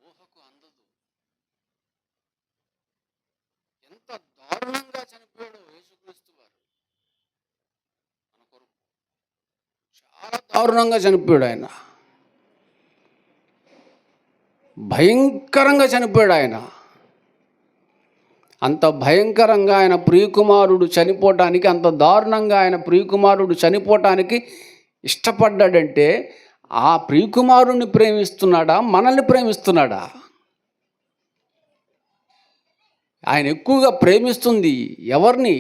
ఊహకు అందదు. ఎంత దారుణంగా చనిపోయాడు యేసుక్రీస్తు వారు మన కొరకు. చాలా దారుణంగా చనిపోయాడు ఆయన, భయంకరంగా చనిపోయాడు ఆయన. అంత భయంకరంగా ఆయన ప్రియకుమారుడు చనిపోవటానికి, అంత దారుణంగా ఆయన ప్రియకుమారుడు చనిపోవటానికి ఇష్టపడ్డాడంటే ఆ ప్రియకుమారుణ్ణి ప్రేమిస్తున్నాడా, మనల్ని ప్రేమిస్తున్నాడా? ఆయన ఎక్కువగా ప్రేమిస్తుంది ఎవరిని,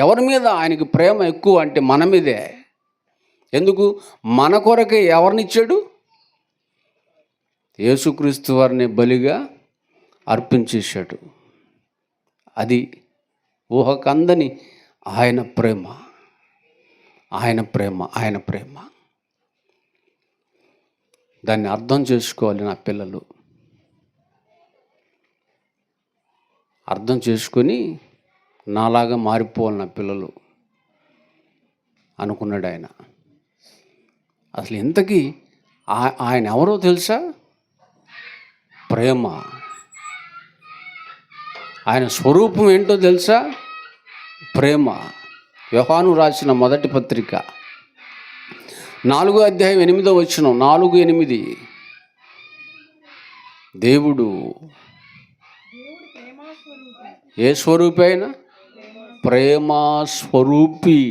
ఎవరి మీద ఆయనకి ప్రేమ ఎక్కువ అంటే మన మీదే. ఎందుకు? మన కొరకే ఎవరినిచ్చాడు? యేసుక్రీస్తు వారిని బలిగా అర్పించేశాడు. అది ఊహకందని ఆయన ప్రేమ, ఆయన ప్రేమ, ఆయన ప్రేమ. దాన్ని అర్థం చేసుకోవాలి నా పిల్లలు. అర్థం చేసుకొని నాలాగా మారిపోవాలి నా పిల్లలు అనుకున్నాడు ఆయన. అసలు ఇంతకీ ఆయన ఎవరో తెలుసా? ప్రేమ. ఆయన స్వరూపం ఏంటో తెలుసా? ప్రేమ. యోహాను రాసిన మొదటి పత్రిక 4వ అధ్యాయం 8వ వచనం, 4:8. దేవుడు ఏ స్వరూపి అయినా? ప్రేమ స్వరూపి.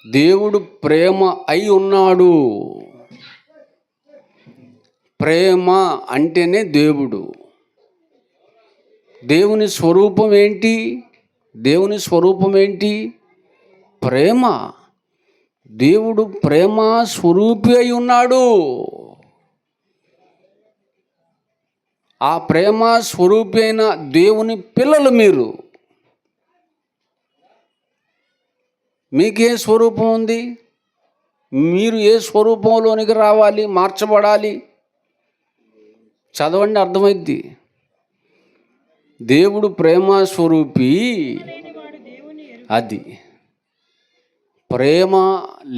దేవుడు ప్రేమ అయి ఉన్నాడు. ప్రేమ అంటేనే దేవుడు. దేవుని స్వరూపం ఏంటి? దేవుని స్వరూపం ఏంటి? ప్రేమ. దేవుడు ప్రేమ స్వరూపి అయి ఉన్నాడు. ఆ ప్రేమ స్వరూపి అయిన దేవుని పిల్లలు మీరు. మీకే స్వరూపం ఉంది? మీరు ఏ స్వరూపంలోనికి రావాలి, మార్చబడాలి? చదవండి, అర్థమైద్ది. దేవుడు ప్రేమ స్వరూపి. అది ప్రేమ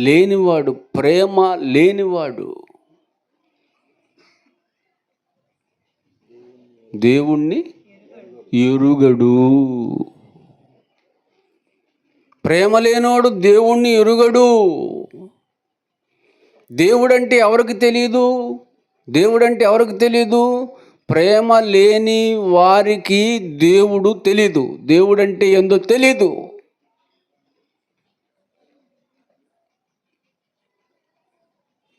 లేనివాడు, ప్రేమ లేనివాడు దేవుణ్ణి ఎరుగడు. ప్రేమ లేనోడు దేవుణ్ణి ఎరుగడు. దేవుడంటే ఎవరికి తెలియదు? దేవుడంటే ఎవరికి తెలియదు? ప్రేమ లేని వారికి దేవుడు తెలీదు. దేవుడంటే ఏందో తెలీదు.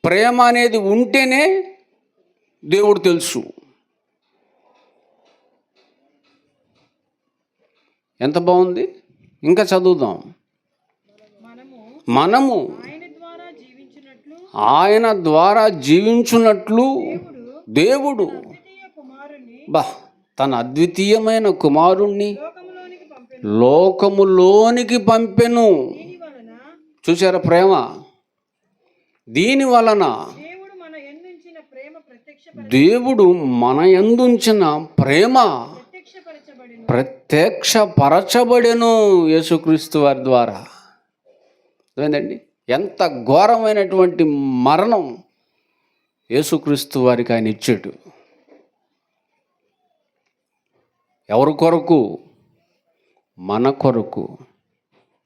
ప్రేమ అనేది ఉంటేనే దేవుడు తెలుసు. ఎంత బాగుంది. ఇంకా చదువుదాం. మనము ఆయన ద్వారా జీవించున్నట్లు దేవుడు తన అద్వితీయమైన కుమారుణ్ణి లోకములోనికి పంపెను. చూసారా ప్రేమ? దీని వలన దేవుడు మన యందుంచిన ప్రేమ ప్రత్యక్షపరచబడెను యేసుక్రీస్తు వారి ద్వారా. ఏంటండి, ఎంత ఘోరమైనటువంటి మరణం యేసుక్రీస్తు వారికి ఆయన ఇచ్చాడు. ఎవరి కొరకు? మన కొరకు.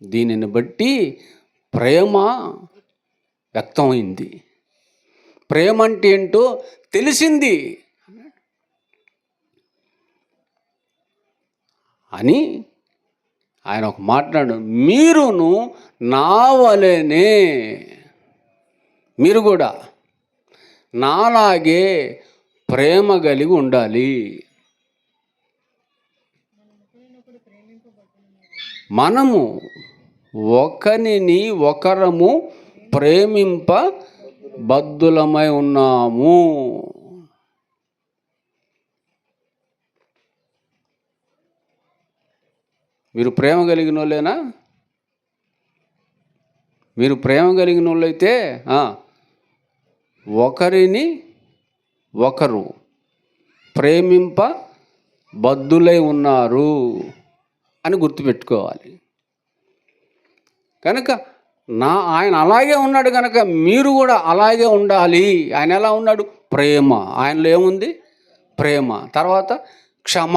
దీనిని బట్టి ప్రేమ వ్యక్తమైంది. ప్రేమ అంటే ఏంటో తెలిసింది అని ఆయన ఒక మాట్లాడు. మీరును నా వలెనే, మీరు కూడా నాలాగే ప్రేమ కలిగి ఉండాలి. మనము ఒకరిని ఒకరము ప్రేమింప బద్ధులమై ఉన్నాము. మీరు ప్రేమ కలిగిన వాళ్ళేనా? మీరు ప్రేమ కలిగిన వాళ్ళైతే ఒకరిని ఒకరు ప్రేమింప బద్ధులై ఉన్నారు అని గుర్తుపెట్టుకోవాలి. కనుక ఆయన అలాగే ఉన్నాడు కనుక మీరు కూడా అలాగే ఉండాలి. ఆయన ఎలా ఉన్నాడు? ప్రేమ. ఆయనలో ఏముంది? ప్రేమ. తర్వాత క్షమ,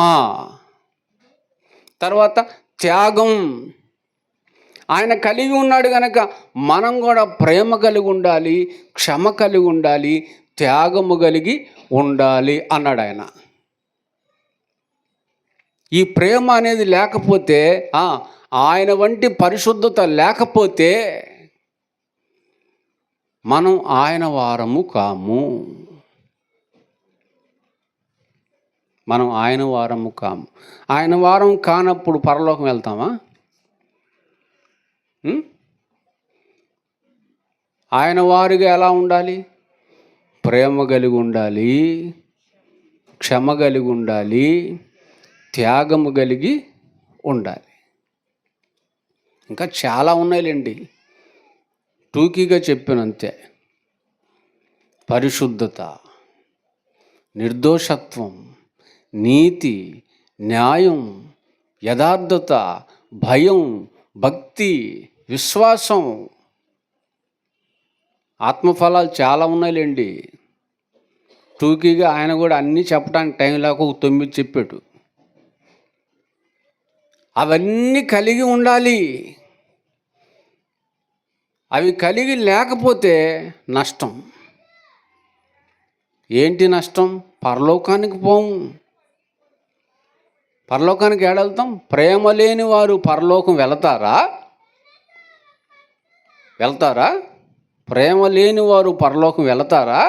తర్వాత త్యాగం. ఆయన కలిగి ఉన్నాడు కనుక మనం కూడా ప్రేమ కలిగి ఉండాలి, క్షమ కలిగి ఉండాలి, త్యాగము కలిగి ఉండాలి అన్నాడు ఆయన. ఈ ప్రేమ అనేది లేకపోతే, ఆయన వంటి పరిశుద్ధత లేకపోతే మనం ఆయన వారము కాము. మనం ఆయన వారము కాము. ఆయన వారం కానప్పుడు పరలోకం వెళ్తామా? ఆయన వారిగా ఎలా ఉండాలి? ప్రేమ కలిగి ఉండాలి, క్షమ కలిగి ఉండాలి, త్యాగము కలిగి ఉండాలి. ఇంకా చాలా ఉన్నాయిలేండి, టూకీగా చెప్పానంతే. పరిశుద్ధత, నిర్దోషత్వం, నీతి, న్యాయం, యథార్థత, భయం, భక్తి, విశ్వాసం. ఆత్మఫలాలు చాలా ఉన్నాయిలేండి. టూకీగా ఆయన కూడా అన్నీ చెప్పడానికి టైం లేక 9 చెప్పాడు. అవన్నీ కలిగి ఉండాలి. అవి కలిగి లేకపోతే నష్టం. ఏంటి నష్టం? పరలోకానికి పోము. పరలోకానికి ఏడెళ్తాం? ప్రేమ లేని వారు పరలోకం వెళతారా? ప్రేమ లేని వారు పరలోకం వెళతారా?